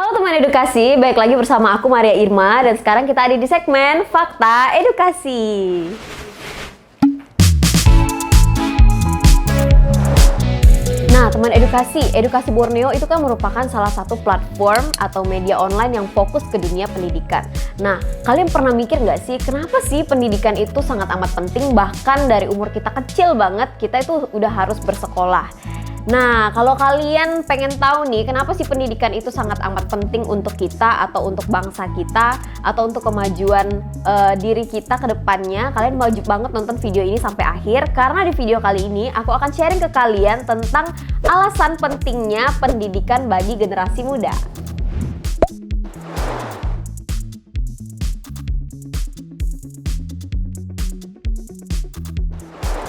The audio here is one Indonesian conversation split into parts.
Halo teman edukasi, balik lagi bersama aku Maria Irma dan sekarang kita ada di segmen Fakta Edukasi. Nah teman edukasi Borneo itu kan merupakan salah satu platform atau media online yang fokus ke dunia pendidikan. Nah kalian pernah mikir nggak sih kenapa sih pendidikan itu sangat amat penting, bahkan dari umur kita kecil banget kita itu udah harus bersekolah. Nah, kalau kalian pengen tahu nih kenapa sih pendidikan itu sangat amat penting untuk kita atau untuk bangsa kita atau untuk kemajuan diri kita ke depannya, kalian wajib banget nonton video ini sampai akhir karena di video kali ini aku akan sharing ke kalian tentang alasan pentingnya pendidikan bagi generasi muda.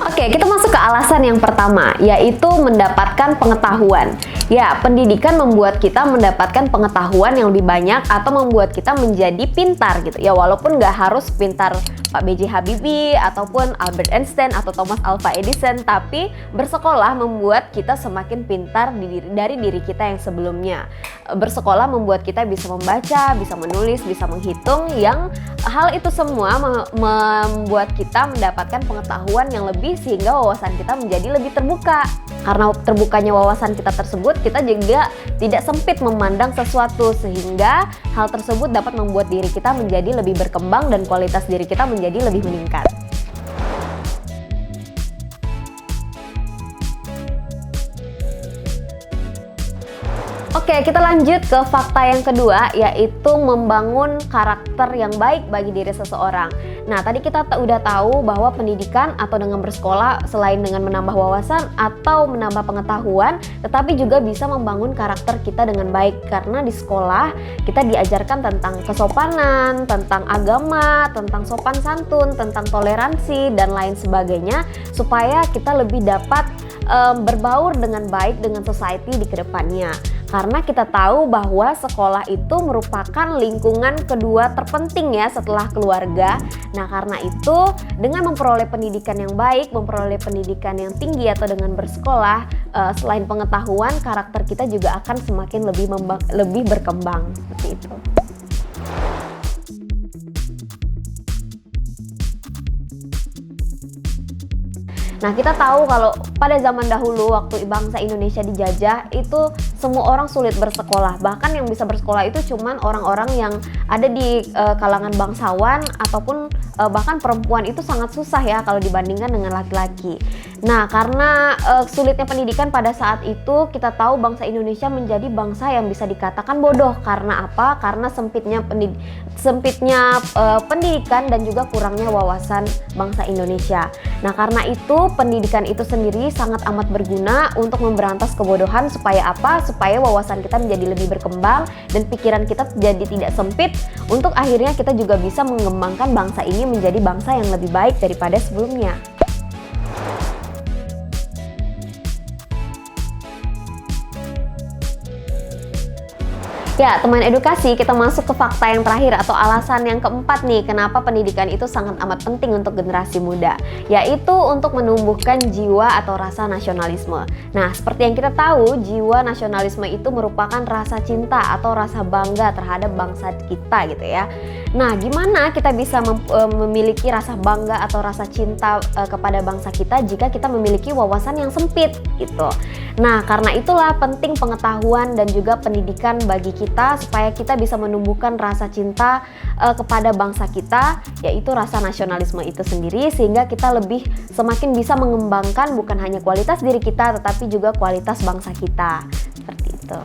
Oke, kita masuk ke alasan yang pertama, yaitu mendapatkan pengetahuan. Ya, pendidikan membuat kita mendapatkan pengetahuan yang lebih banyak atau membuat kita menjadi pintar gitu. Ya, walaupun nggak harus pintar Pak B.J. Habibie ataupun Albert Einstein atau Thomas Alva Edison, tapi bersekolah membuat kita semakin pintar dari diri kita yang sebelumnya. Bersekolah membuat kita bisa membaca, bisa menulis, bisa menghitung, yang hal itu semua membuat kita mendapatkan pengetahuan yang lebih sehingga wawasan kita menjadi lebih terbuka. Karena terbukanya wawasan kita tersebut, kita juga tidak sempit memandang sesuatu sehingga hal tersebut dapat membuat diri kita menjadi lebih berkembang dan kualitas diri kita menjadi lebih meningkat. Oke, kita lanjut ke fakta yang kedua, yaitu membangun karakter yang baik bagi diri seseorang. Nah, tadi kita udah tahu bahwa pendidikan atau dengan bersekolah selain dengan menambah wawasan atau menambah pengetahuan, tetapi juga bisa membangun karakter kita dengan baik. Karena di sekolah kita diajarkan tentang kesopanan, tentang agama, tentang sopan santun, tentang toleransi, dan lain sebagainya, supaya kita lebih dapat berbaur dengan baik dengan society di kedepannya. Karena kita tahu bahwa sekolah itu merupakan lingkungan kedua terpenting ya setelah keluarga. Nah karena itu dengan memperoleh pendidikan yang baik, memperoleh pendidikan yang tinggi atau dengan bersekolah, selain pengetahuan, karakter kita juga akan semakin lebih berkembang seperti itu. Nah kita tahu kalau pada zaman dahulu waktu bangsa Indonesia dijajah itu semua orang sulit bersekolah. Bahkan yang bisa bersekolah itu cuman orang-orang yang ada di kalangan bangsawan ataupun bahkan perempuan itu sangat susah ya kalau dibandingkan dengan laki-laki. Nah karena sulitnya pendidikan pada saat itu kita tahu bangsa Indonesia menjadi bangsa yang bisa dikatakan bodoh. Karena apa? Karena sempitnya pendidikan dan juga kurangnya wawasan bangsa Indonesia. Nah karena itu pendidikan itu sendiri sangat amat berguna untuk memberantas kebodohan. Supaya apa? Supaya wawasan kita menjadi lebih berkembang dan pikiran kita jadi tidak sempit, untuk akhirnya kita juga bisa mengembangkan bangsa ini menjadi bangsa yang lebih baik daripada sebelumnya. Ya, teman edukasi, kita masuk ke fakta yang terakhir atau alasan yang keempat nih, kenapa pendidikan itu sangat amat penting untuk generasi muda, yaitu untuk menumbuhkan jiwa atau rasa nasionalisme. Nah, seperti yang kita tahu, jiwa nasionalisme itu merupakan rasa cinta atau rasa bangga terhadap bangsa kita gitu ya. Nah, gimana kita bisa memiliki rasa bangga atau rasa cinta kepada bangsa kita jika kita memiliki wawasan yang sempit gitu. Nah, karena itulah penting pengetahuan dan juga pendidikan bagi kita supaya kita bisa menumbuhkan rasa cinta kepada bangsa kita, yaitu rasa nasionalisme itu sendiri, sehingga kita semakin bisa mengembangkan bukan hanya kualitas diri kita tetapi juga kualitas bangsa kita. Seperti itu.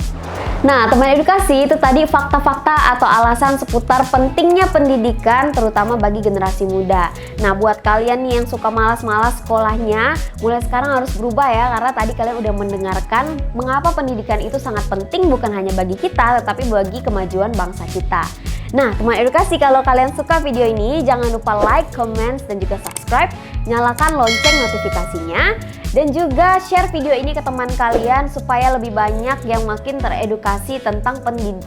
Nah, teman edukasi, itu tadi fakta-fakta atau alasan seputar pentingnya pendidikan terutama bagi generasi muda. Nah, buat kalian nih yang suka malas-malas sekolahnya, mulai sekarang harus berubah ya, karena tadi kalian udah mendengarkan mengapa pendidikan itu sangat penting bukan hanya bagi kita tetapi bagi kemajuan bangsa kita. Nah, teman edukasi, kalau kalian suka video ini, jangan lupa like, comment, dan juga subscribe. Nyalakan lonceng notifikasinya. Dan juga share video ini ke teman kalian supaya lebih banyak yang makin teredukasi tentang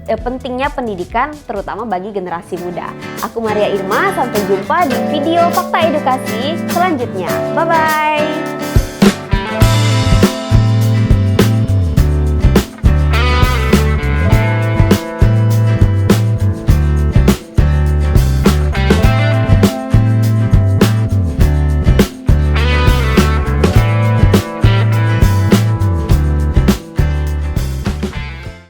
pentingnya pendidikan, terutama bagi generasi muda. Aku Maria Irma, sampai jumpa di video Fakta Edukasi selanjutnya. Bye-bye!